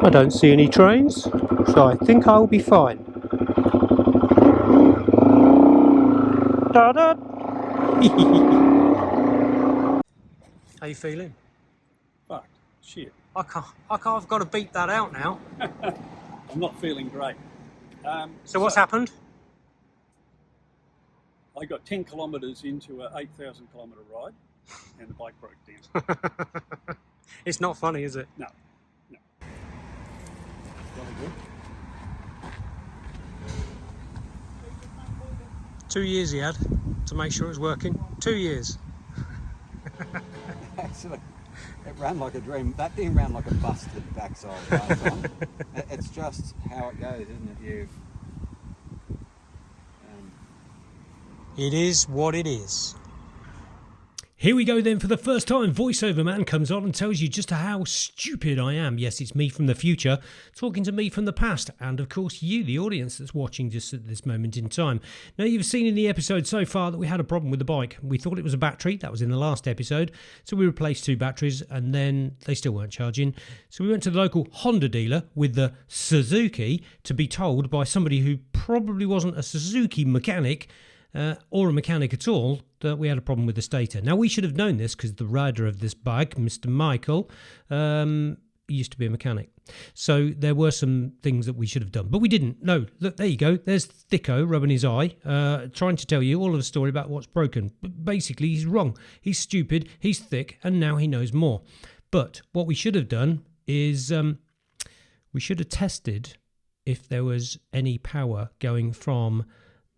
I don't see any trains, so I think I'll be fine. Da-da. How you feeling? Fuck, shit. I've got to beat that out now. I'm not feeling great. So what's happened? I got 10 kilometres into an 8,000 kilometre ride and the bike broke down. It's not funny, is it? No. Really good. 2 years he had to make sure it was working. 2 years. Actually, it ran like a dream. That thing ran like a busted backside last time. It's just how it goes, isn't it? It is what it is. Here we go then. For the first time, VoiceOver Man comes on and tells you just how stupid I am. Yes, it's me from the future talking to me from the past, and of course you, the audience that's watching just at this moment in time. Now, you've seen in the episode so far that we had a problem with the bike. We thought it was a battery. That was in the last episode. So we replaced 2 batteries and then they still weren't charging. So we went to the local Honda dealer with the Suzuki to be told by somebody who probably wasn't a Suzuki mechanic or a mechanic at all, that we had a problem with the stator. Now, we should have known this because the rider of this bike, Mr. Michael, used to be a mechanic. So there were some things that we should have done, but we didn't. No, look, there you go. There's Thicko rubbing his eye, trying to tell you all of the story about what's broken. But basically, he's wrong. He's stupid, he's thick, and now he knows more. But what we should have done is we should have tested if there was any power going from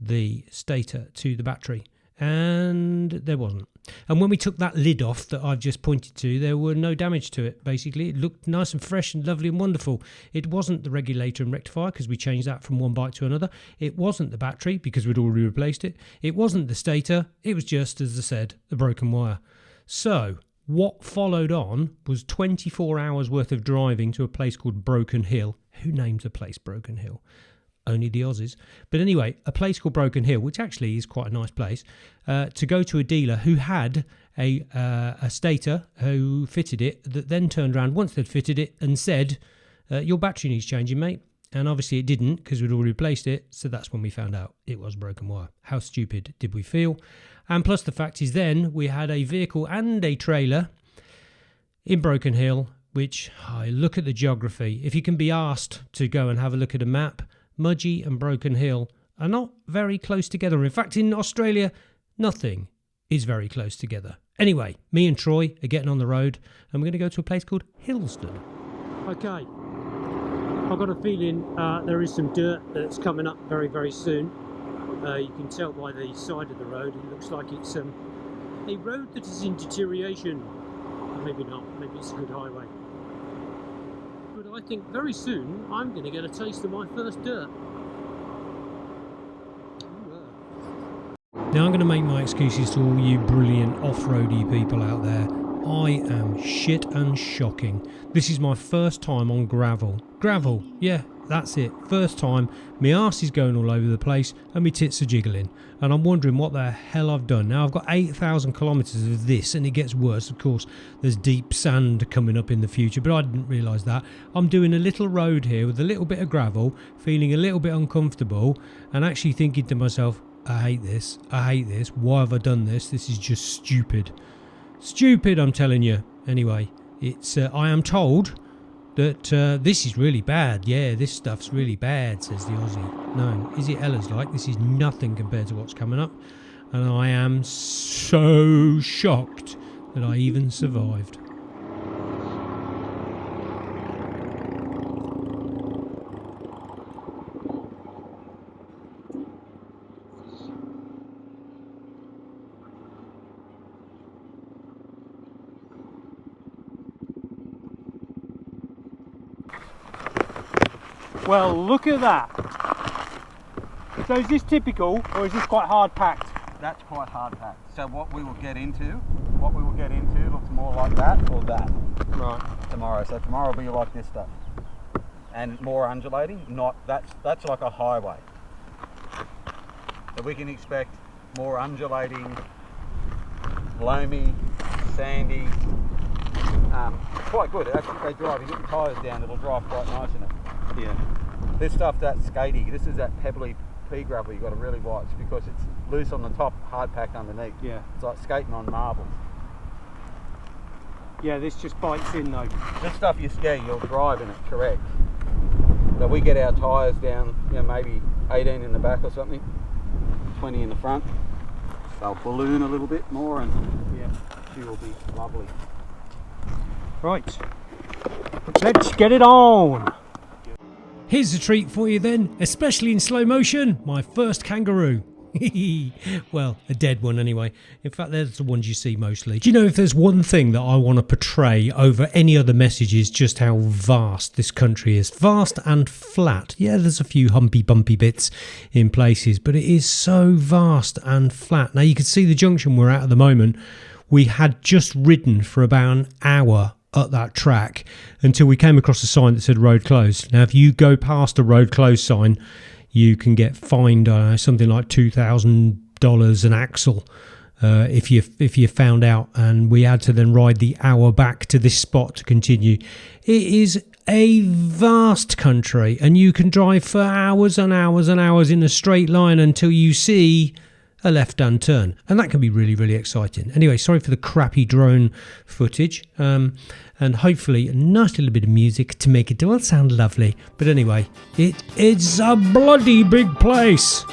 the stator to the battery, and there wasn't. And when we took that lid off that I've just pointed to, there were no damage to it. Basically, it looked nice and fresh and lovely and wonderful. It wasn't the regulator and rectifier because we changed that from one bike to another. It wasn't the battery because we'd already replaced it. It wasn't the stator. It was just, as I said, the broken wire. So what followed on was 24 hours worth of driving to a place called Broken Hill. Who names a place Broken Hill? Only the Aussies. But anyway, a place called Broken Hill, which actually is quite a nice place, to go to a dealer who had a stator who fitted it, that then turned around once they'd fitted it and said, your battery needs changing, mate. And obviously it didn't because we'd already replaced it. So that's when we found out it was broken wire. How stupid did we feel? And plus the fact is then we had a vehicle and a trailer in Broken Hill, which, look at the geography. If you can be asked to go and have a look at a map, Mudgee and Broken Hill are not very close together. In fact, in Australia, nothing is very close together. Anyway, me and Troy are getting on the road and we're going to go to a place called Hilston. Okay, I've got a feeling there is some dirt that's coming up very, very soon. You can tell by the side of the road. It looks like it's a road that is in deterioration. Maybe not, maybe it's a good highway. But I think very soon I'm going to get a taste of my first dirt. Now I'm going to make my excuses to all you brilliant off-roady people out there. I am shit and shocking. This is my first time on gravel. Gravel, yeah, that's it. First time. My arse is going all over the place and my tits are jiggling. And I'm wondering what the hell I've done. Now I've got 8,000 kilometres of this and it gets worse. Of course, there's deep sand coming up in the future, but I didn't realise that. I'm doing a little road here with a little bit of gravel, feeling a little bit uncomfortable and actually thinking to myself, I hate this. Why have I done this? This is just stupid. Stupid, I'm telling you. Anyway, it's I am told that this is really bad. Yeah, this stuff's really bad, says the Aussie. No, is it Ella's like? This is nothing compared to what's coming up. And I am so shocked that I even survived. Well, look at that. So is this typical or is this quite hard packed? That's quite hard packed. So what we will get into looks more like that or that. Right. Tomorrow. So tomorrow will be like this stuff. And more undulating, that's like a highway. So we can expect more undulating, loamy, sandy, quite good. Actually, if they drive, you get your tyres down, it'll drive quite nice in it. Yeah. This stuff that's skatey. This is that pebbly pea gravel you've got to really watch because it's loose on the top, hard packed underneath. Yeah. It's like skating on marbles. Yeah, this just bites in though. This stuff you'll drive in it, correct. So we get our tyres down, maybe 18 in the back or something, 20 in the front. They'll balloon a little bit more and Yeah. she will be lovely. Right. Let's get it on. Here's a treat for you then, especially in slow motion, my first kangaroo. Well, a dead one anyway. In fact, they're the ones you see mostly. Do you know, if there's one thing that I want to portray over any other messages, just how vast this country is. Vast and flat. Yeah, there's a few humpy bumpy bits in places, but it is so vast and flat. Now you can see the junction we're at the moment. We had just ridden for about an hour at that track until we came across a sign that said road closed. Now if you go past a road closed sign, you can get fined something like $2,000 an axle if you found out, and we had to then ride the hour back to this spot to continue. It is a vast country and you can drive for hours and hours and hours in a straight line until you see a left-hand turn, and that can be really, really exciting. Anyway, sorry for the crappy drone footage, and hopefully a nice little bit of music to make it all sound lovely. But anyway, it's a bloody big place.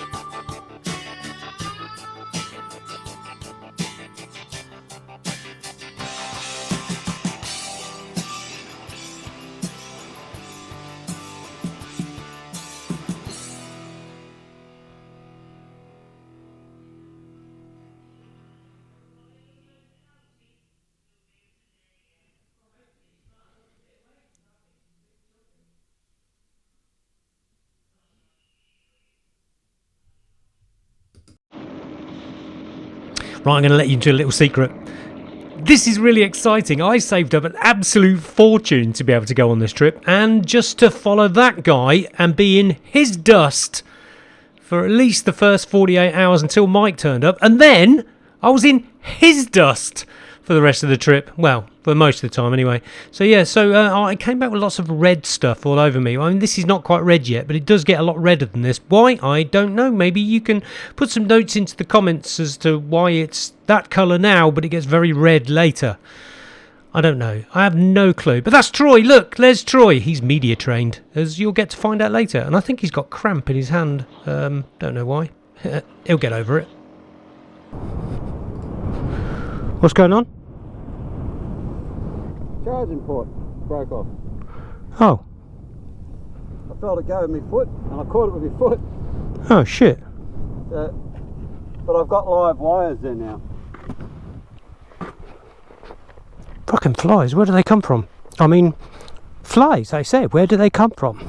Right, I'm going to let you into a little secret. This is really exciting. I saved up an absolute fortune to be able to go on this trip, and just to follow that guy and be in his dust for at least the first 48 hours until Mike turned up, and then I was in his dust for the rest of the trip. Well, for most of the time anyway. So yeah, I came back with lots of red stuff all over me. I mean, this is not quite red yet, but it does get a lot redder than this. Why? I don't know. Maybe you can put some notes into the comments as to why it's that colour now, but it gets very red later. I don't know. I have no clue. But that's Troy. Look, there's Troy. He's media trained, as you'll get to find out later. And I think he's got cramp in his hand. Don't know why. He'll get over it. What's going on? Charging port broke off. Oh. I felt it go with my foot and I caught it with my foot. Oh, shit. But I've got live wires there now. Fucking flies. Where do they come from? I mean, flies, I say. Where do they come from?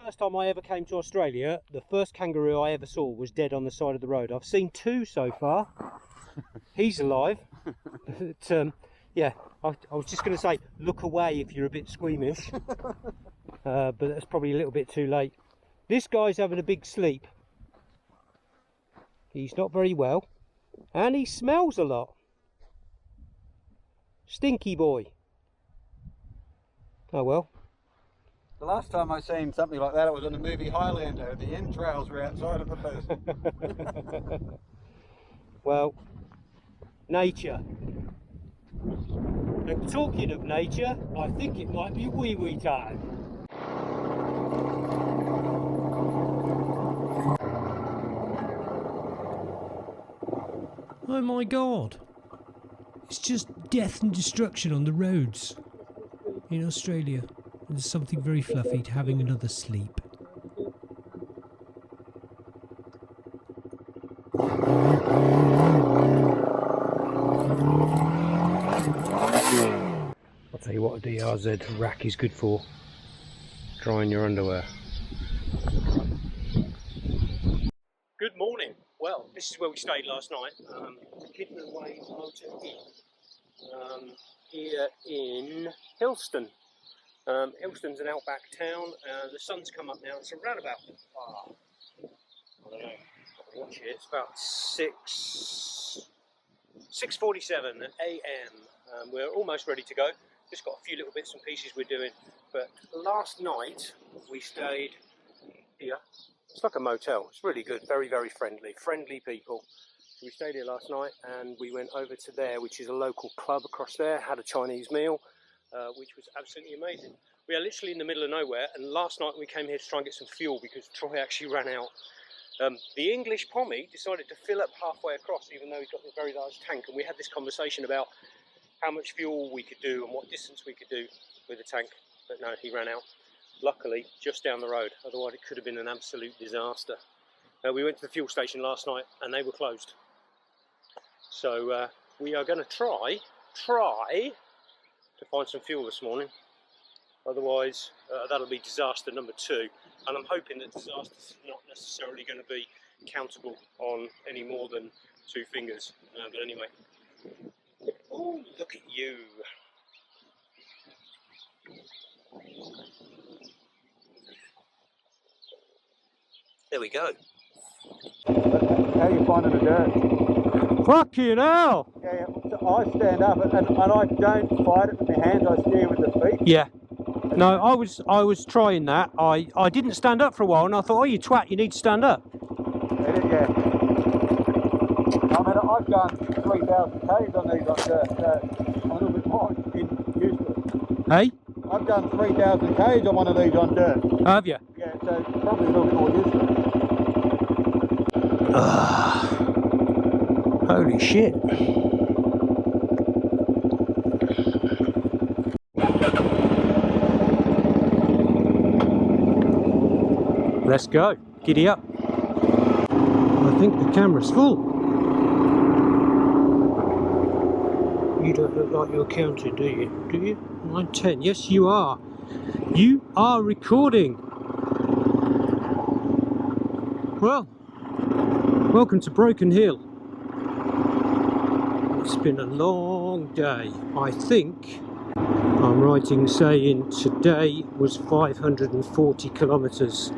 First time I ever came to Australia, the first kangaroo I ever saw was dead on the side of the road. I've seen two so far. He's alive. But, yeah, I was just going to say, look away if you're a bit squeamish. But that's probably a little bit too late. This guy's having a big sleep. He's not very well. And he smells a lot. Stinky boy. Oh well. The last time I seen something like that, it was in the movie Highlander. The entrails were outside of the person. Well, nature. And talking of nature, I think it might be wee-wee time. Oh my god. It's just death and destruction on the roads in Australia. There's something very fluffy to having another sleep. I'll tell you what a DRZ rack is good for. Drying your underwear. Good morning. Well, this is where we stayed last night. Hidden Away Motor Inn. Here in Hilston. Hilston's an outback town. The sun's come up now. It's around about, I don't know, watch it. It's about 6:47 a.m. We're almost ready to go. Just got a few little bits and pieces we're doing. But last night we stayed here. It's like a motel. It's really good. Very, very friendly people. So we stayed here last night and we went over to there, which is a local club across there. Had a Chinese meal, which was absolutely amazing. We are literally in the middle of nowhere, and last night we came here to try and get some fuel because Troy actually ran out. The English Pommy decided to fill up halfway across, even though he's got a very large tank, and we had this conversation about how much fuel we could do and what distance we could do with the tank, but no, he ran out. Luckily, just down the road, otherwise it could have been an absolute disaster. We went to the fuel station last night and they were closed. So we are going to try to find some fuel this morning. Otherwise, that'll be disaster number 2. And I'm hoping that disaster's not necessarily going to be countable on any more than 2 fingers. But anyway, oh, look at you. There we go. How are you finding the dirt? Fucking hell! Yeah, so I stand up and I don't fight it with my hands, I steer with the feet. Yeah. No, I was trying that. I didn't stand up for a while and I thought, oh, you twat, you need to stand up. Yeah. I mean, I've done 3,000 Ks on these on dirt, so I'm a little bit more used to it. Hey? I've done 3,000 Ks on one of these on dirt. Have you? Yeah, so probably a little bit more used to it. Holy shit. Let's go. Giddy up. I think the camera's full. You don't look like you're counting, do you? Do you? 9, 10. Yes, you are. You are recording. Well, welcome to Broken Hill. It's been a long day. I think I'm right in saying today was 540 kilometres.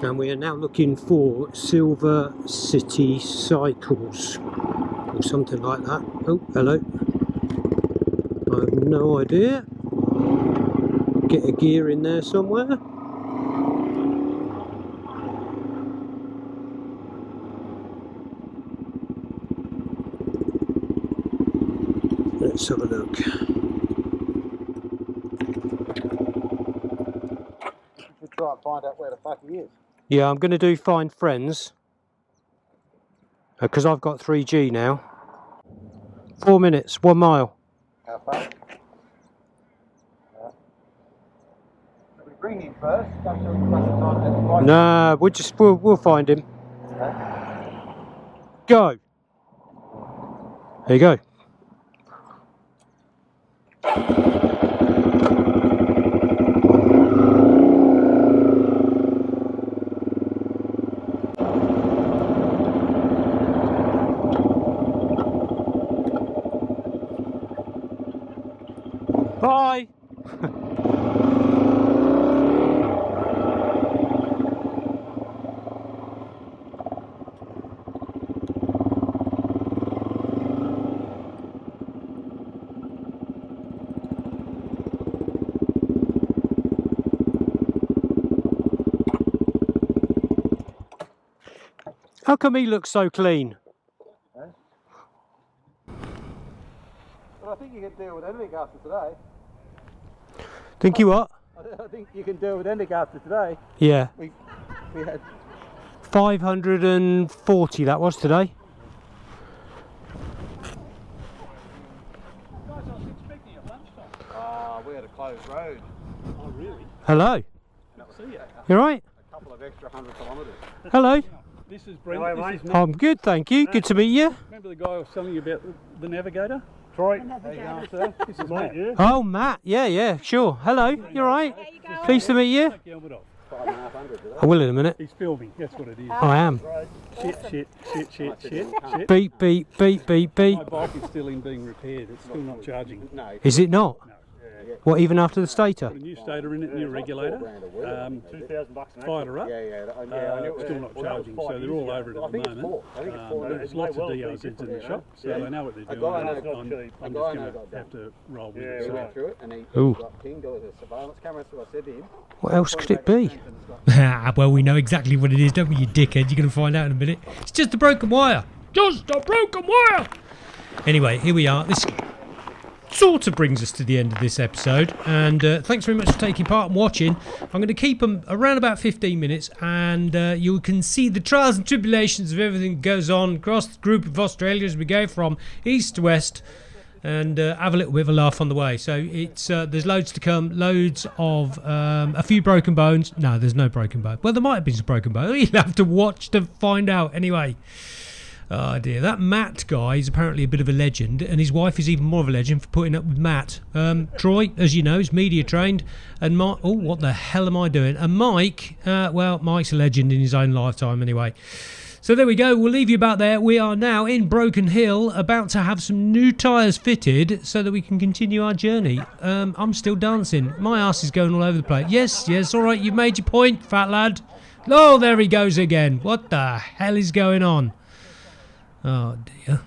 And we are now looking for Silver City Cycles or something like that. Oh, hello. I have no idea. Get a gear in there somewhere. Let's have a look. We'll try and find out where the fuck he is. Yeah, I'm going to do find friends because I've got 3G now. 4 minutes, 1 mile. How far? Should we bring him first? Don't do it time. Nah, we'll find him. Go. There you go. Bye. How come he looks so clean? Well, I think you can deal with anything after today. Think you what? I think you can deal with anything after today. Yeah. We had 540 that was today. Guys, I was expecting at lunchtime. we had a closed road. Oh, really? Hello. See ya. You alright? A couple of extra 100 kilometres. Hello. This is Brendan. Hello, This is I'm good, thank you. Good to meet you. Remember the guy I was telling you about the navigator? Troy. How you going, sir? This is Matt. Yeah. Oh, Matt. Yeah, sure. Hello. You alright? Pleased to meet you. Take your helmet off. 5,500 today. I will in a minute. He's filming. That's what it is. I am. Shit. Beep, beep, beep, beep, beep. My bike is still in being repaired. It's still not charging. No, Is it not? No. What, even after the stator? Put a new stator in it, new regulator. Fired her up. Still not charging, so they're all over it at the moment. There's lots of DRZs in the shop, so they know what they're doing. I'm just going to have to roll with it. Ooh. What else could it be? Well, we know exactly what it is, don't we, you dickhead? You're going to find out in a minute. It's just a broken wire. Just a broken wire! Anyway, here we are. This sort of brings us to the end of this episode, and thanks very much for taking part and watching. I'm going to keep them around about 15 minutes, and you can see the trials and tribulations of everything that goes on across the group of Australia as we go from east to west, and have a little bit of a laugh on the way. So it's there's loads to come, loads of a few broken bones. No, there's no broken bone. Well, there might have been some broken bones. You'll have to watch to find out. Anyway. Oh dear, that Matt guy is apparently a bit of a legend, and his wife is even more of a legend for putting up with Matt. Troy, as you know, is media trained, and Mike, oh, what the hell am I doing? And Mike, well, Mike's a legend in his own lifetime anyway. So there we go, we'll leave you about there. We are now in Broken Hill, about to have some new tyres fitted so that we can continue our journey. I'm still dancing. My ass is going all over the place. Yes, all right, you've made your point, fat lad. Oh, there he goes again. What the hell is going on? Oh dear.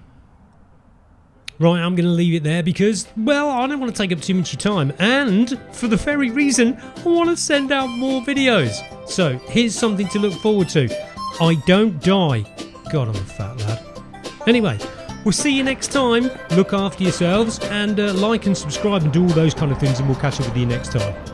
Right, I'm going to leave it there because, well, I don't want to take up too much of your time, and for the very reason I want to send out more videos. So here's something to look forward to. I don't die. God, I'm a fat lad. Anyway, we'll see you next time. Look after yourselves, and like and subscribe and do all those kind of things, and we'll catch up with you next time.